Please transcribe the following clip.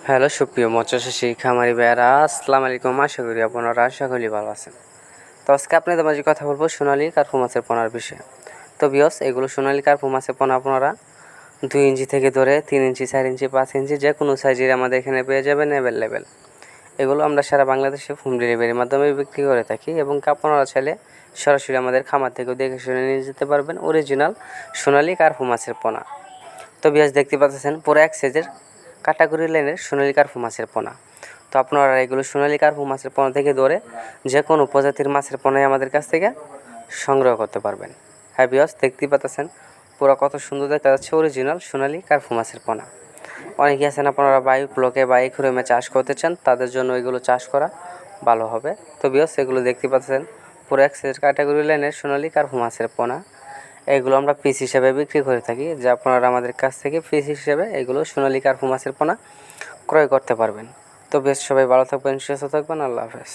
Hello সুপ্রিয় মৎস্যচাষী খামারি ভাইয়েরা, আসসালামু আলাইকুম। আশা করি আপনারা সকলেই ভালো আছেন। তো আজকে আপনাদের মাঝে কথা বলবো সোনালী কার্পু মাছের পোনার বিষয়ে। তো বিয়স, এগুলো সোনালী কার্পু মাছের পোনা আপনারা 2 ইঞ্চি থেকে ধরে 3 ইঞ্চি, 4 ইঞ্চি, 5 ইঞ্চি যে কোনো সাইজের আমাদের এখানে পেয়ে যাবেন অ্যাভেলেবেল। এগুলো আমরা সারা বাংলাদেশে হোম ডেলিভারির মাধ্যমে বিক্রি করে থাকি এবং আপনারা চাইলে সরাসরি আমাদের খামার থেকেও দেখে শুনে নিয়ে যেতে পারবেন অরিজিনাল সোনালী কার্পু মাছের পোনা। তো বিয়স, দেখতে পাচ্ছেন পুরো এক সাইজের কাটাকুড়ি লাইনের সোনালী কার্পু মাছের পোনা। তো আপনারা এগুলো সোনালী কার্পু মাছের পোনা থেকে ধরে যে কোনো প্রজাতির মাছের পোনাই আমাদের কাছ থেকে সংগ্রহ করতে পারবেন। হ্যাঁ বিয়স, দেখতেই পাচ্ছেন পুরো কত সুন্দর দেখা যাচ্ছে অরিজিনাল সোনালী কার্পু মাছের পোনা। অনেকে আছেন আপনারা বায়ু ব্লকে বা একুরিয়ামে চাষ করতে চান, তাদের জন্য এগুলো চাষ করা ভালো হবে। তো বিয়স, এগুলো দেখতে পাচ্ছেন পুরো এক সাইজের কাটাকুড়ি লাইনের সোনালী কার্পু মাছের পোনা। এগুলো আমরা পিস হিসাবে বিক্রি করে থাকি, যে আপনারা আমাদের কাছ থেকে পিস হিসেবে এগুলো সোনালী কার্পু মাছের পোনা ক্রয় করতে পারবেন। তো বেশ, সবাই ভালো থাকবেন, সুস্থ থাকবেন। আল্লাহ হাফেজ।